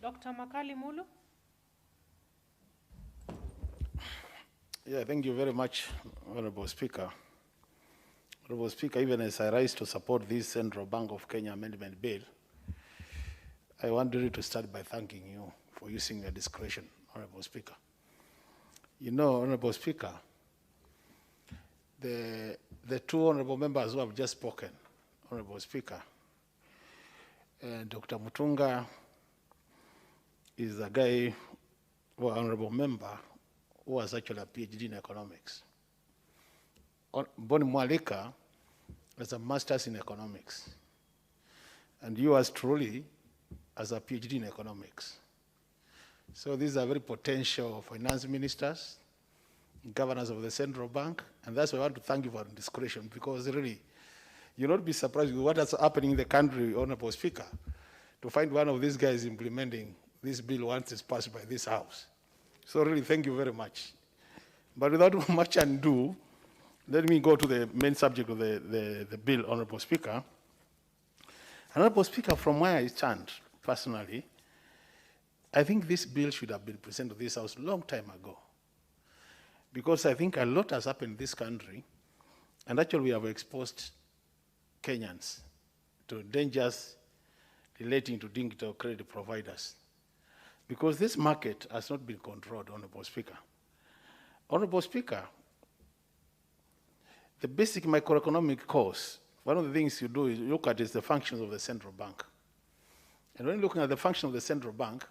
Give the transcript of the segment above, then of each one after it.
Dr. Makali Mulu. Yeah, thank you very much, Honorable Speaker. Honorable Speaker, even as I rise to support this Central Bank of Kenya Amendment Bill, I want really to start by thanking you for using your discretion, Honorable Speaker. You know, Honorable Speaker, the two honorable members who have just spoken, Honorable Speaker, Dr. Mutunga is a guy, or honorable member, who has actually a PhD in economics. Boni Mwalika has a master's in economics. And yours truly has a PhD in economics. So these are very potential finance ministers, governors of the central bank, and that's why I want to thank you for the discretion, because really, you'll not be surprised with what is happening in the country, Honorable Speaker, to find one of these guys implementing this bill once it's passed by this House. So really, thank you very much. But without much ado, let me go to the main subject of the bill, Honorable Speaker. Honorable Speaker, from where I stand, personally, I think this bill should have been presented to this House a long time ago. Because I think a lot has happened in this country, and actually we have exposed Kenyans to dangers relating to digital credit providers. Because this market has not been controlled, Honorable Speaker. Honorable Speaker, the basic microeconomic course, one of the things you do is you look at is the functions of the central bank. And when you're looking at the function of the central bank,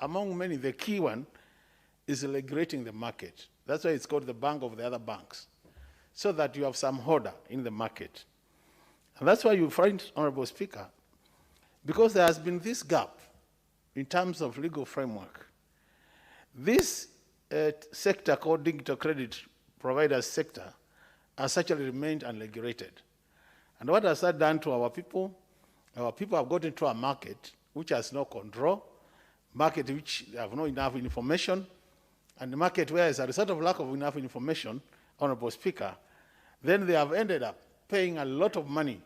among many, the key one is regulating the market. That's why it's called the bank of the other banks, so that you have some order in the market. And that's why you find, Honorable Speaker, because there has been this gap in terms of legal framework. This sector called digital credit providers sector has actually remained unregulated. And what has that done to our people? Our people have got into a market which has no control, market which have not enough information, and the market where as a result of lack of enough information, Honorable Speaker, then they have ended up paying a lot of money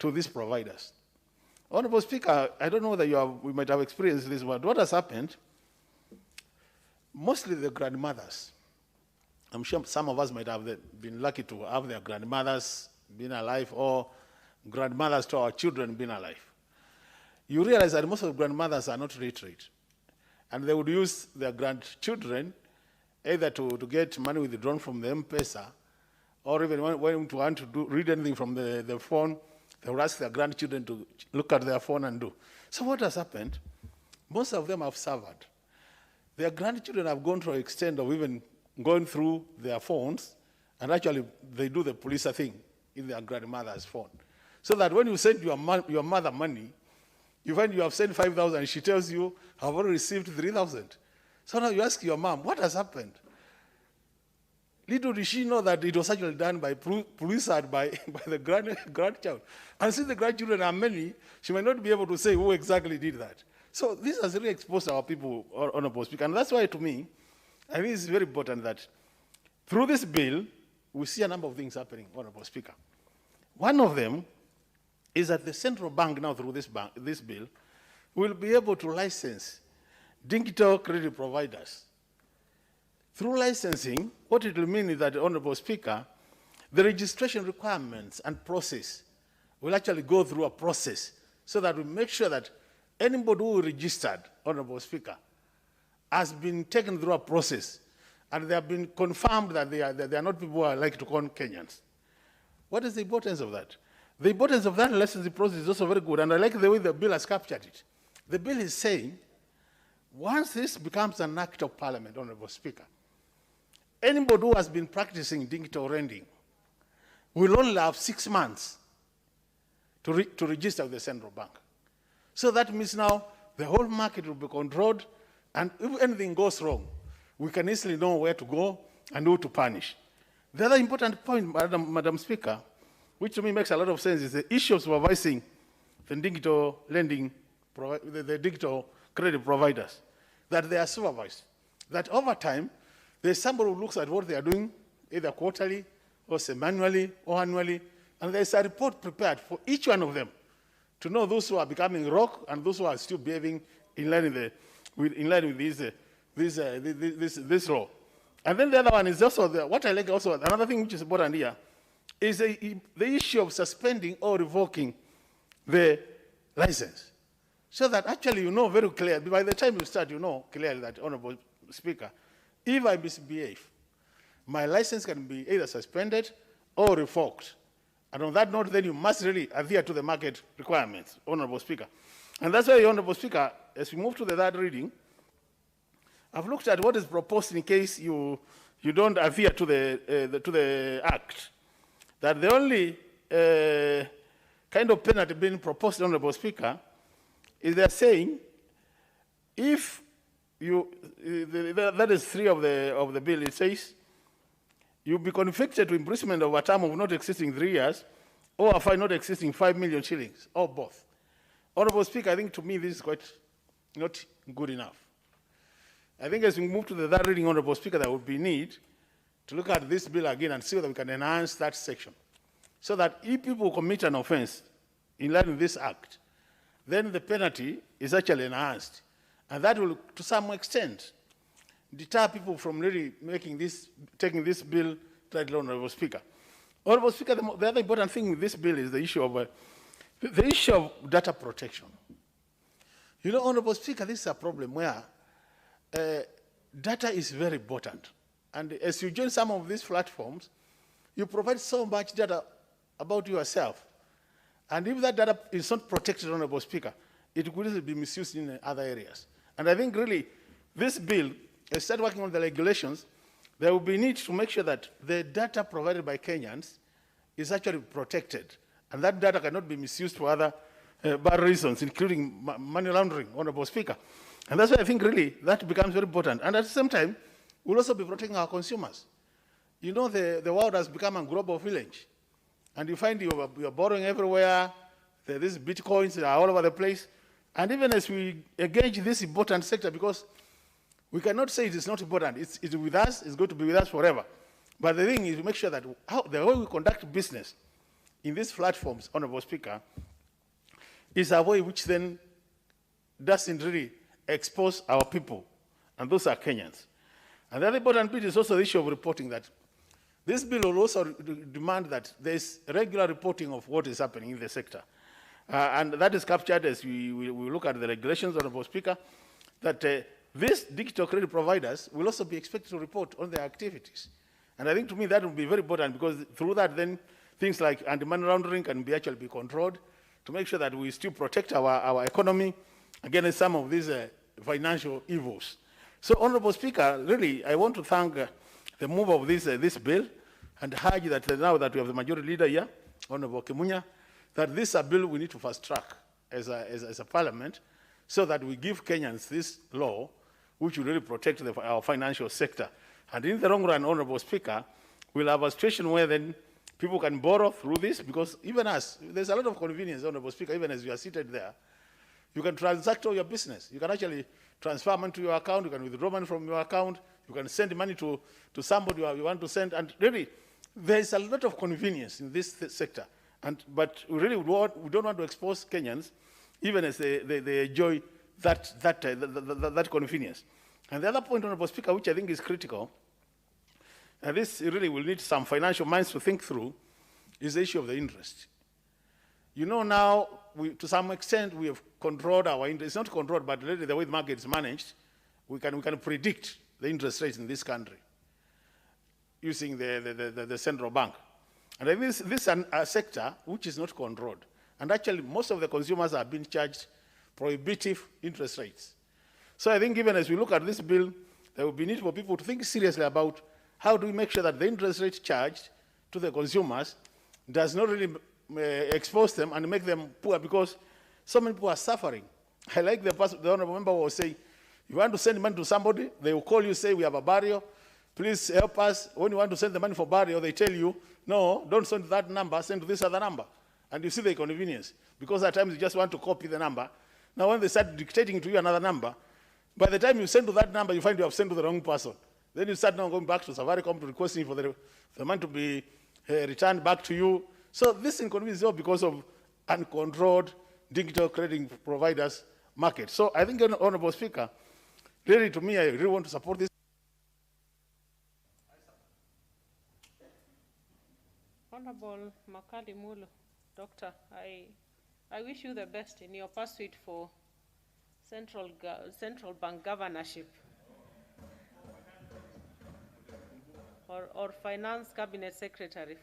to these providers. Honorable Speaker, I don't know whether we might have experienced this, but what has happened, mostly the grandmothers, I'm sure some of us might have been lucky to have their grandmothers been alive, or grandmothers to our children been alive. You realize that most of the grandmothers are not literate, and they would use their grandchildren either to get money withdrawn from the M-Pesa, or even when to want to read anything from the phone, they would ask their grandchildren to look at their phone and do. So what has happened? Most of them have suffered. Their grandchildren have gone to an extent of even going through their phones, and actually they do the police thing in their grandmother's phone. So that when you send your mother money, you find you have sent 5,000, and she tells you, I've already received 3,000. So now you ask your mom, what has happened? Little did she know that it was actually done by police and by the grandchild. And since the grandchildren are many, she might not be able to say who exactly did that. So this has really exposed our people, Honorable Speaker. And that's why, to me, I think it's very important that through this bill, we see a number of things happening, Honorable Speaker. One of them is that the central bank now, through this bill, will be able to license digital credit providers. Through licensing, what it will mean is that, Honorable Speaker, the registration requirements and process will actually go through a process so that we make sure that anybody who registered, Honorable Speaker, has been taken through a process, and they have been confirmed that they are not people who are like to call Kenyans. What is the importance of that? The importance of that licensing process is also very good, and I like the way the bill has captured it. The bill is saying, once this becomes an act of parliament, Honorable Speaker, anybody who has been practicing digital lending will only have 6 months to register with the central bank. So that means now the whole market will be controlled, and if anything goes wrong, we can easily know where to go and who to punish. The other important point, Madam Speaker, which to me makes a lot of sense, is the issue of supervising the digital lending, the digital credit providers, that they are supervised. That over time, there's somebody who looks at what they are doing, either quarterly, or semi-annually, or annually, and there's a report prepared for each one of them to know those who are becoming rogue and those who are still behaving in line with this law. And then the other one is also, what I like also, another thing which is important here, is the issue of suspending or revoking the license. So that actually you know very clearly, by the time you start, you know clearly that, Honorable Speaker, if I misbehave, my license can be either suspended or revoked. And on that note, then you must really adhere to the market requirements, Honorable Speaker. And that's why, Honorable Speaker, as we move to the third reading, I've looked at what is proposed in case you don't adhere to the Act. That the only kind of penalty being proposed, Honorable Speaker, is they're saying if that is 3 of the bill, it says, you'll be convicted to imprisonment of a term of not exceeding 3 years or a fine not exceeding 5 million shillings, or both. Honorable Speaker, I think to me this is quite not good enough. I think as we move to the third reading, Honorable Speaker, there would be need to look at this bill again and see whether we can enhance that section. So that if people commit an offense in line with this Act, then the penalty is actually enhanced. And that will, to some extent, deter people from really taking this bill to the Honorable Speaker. Honorable Speaker, the other important thing with this bill is the issue of data protection. You know, Honorable Speaker, this is a problem where data is very important. And as you join some of these platforms, you provide so much data about yourself. And if that data is not protected, Honorable Speaker, it could easily be misused in other areas. And I think really this bill, as start working on the regulations, there will be need to make sure that the data provided by Kenyans is actually protected. And that data cannot be misused for other bad reasons, including money laundering, Honorable Speaker. And that's why I think really that becomes very important. And at the same time, we'll also be protecting our consumers. You know, the world has become a global village. And you find you're borrowing everywhere. These bitcoins are all over the place. And even as we engage this important sector, because we cannot say it is not important. It's with us. It's going to be with us forever. But the thing is to make sure that the way we conduct business in these platforms, Honorable Speaker, is a way which then doesn't really expose our people. And those are Kenyans. And the other important bit is also the issue of reporting, that this bill will also demand that there's regular reporting of what is happening in the sector. And that is captured as we look at the regulations, Honorable Speaker, that these digital credit providers will also be expected to report on their activities. And I think to me that will be very important, because through that then things like anti-money laundering can actually be controlled to make sure that we still protect our economy against some of these financial evils. So, Honorable Speaker, really, I want to thank the move of this bill and urge that now that we have the majority leader here, Honorable Kimunya, that this is a bill we need to fast track as a parliament, so that we give Kenyans this law which will really protect our financial sector. And in the long run, Honorable Speaker, we'll have a situation where then people can borrow through this, because even us, there's a lot of convenience, Honorable Speaker, even as you are seated there. You can transact all your business. You can actually transfer money to your account. You can withdraw money from your account. You can send money to somebody you want to send. And really, there's a lot of convenience in this sector. But we really don't want to expose Kenyans, even as they enjoy that convenience. And the other point, Honorable Speaker, which I think is critical, and this really will need some financial minds to think through, is the issue of the interest. You know, now, to some extent, we have controlled our interest. It's not controlled, but really the way the market is managed, we can predict the interest rates in this country using the central bank. And this is a sector which is not controlled. And actually, most of the consumers are being charged prohibitive interest rates. So I think even as we look at this bill, there will be need for people to think seriously about how do we make sure that the interest rate charged to the consumers does not really expose them and make them poor, because so many people are suffering. I like the honorable member was saying, you want to send money to somebody, they will call you, say, we have a burial, please help us. When you want to send the money for burial, they tell you, no, don't send to that number, send to this other number. And you see the inconvenience, because at times you just want to copy the number. Now when they start dictating to you another number, by the time you send to that number, you find you have sent to the wrong person. Then you start now going back to Safaricom to requesting for the money to be returned back to you. So this inconvenience is all because of uncontrolled digital credit providers market. So I think, Honorable Speaker, really to me, I really want to support this. Honorable Makali Mulu, Doctor, I wish you the best in your pursuit for central bank governorship or finance cabinet secretary.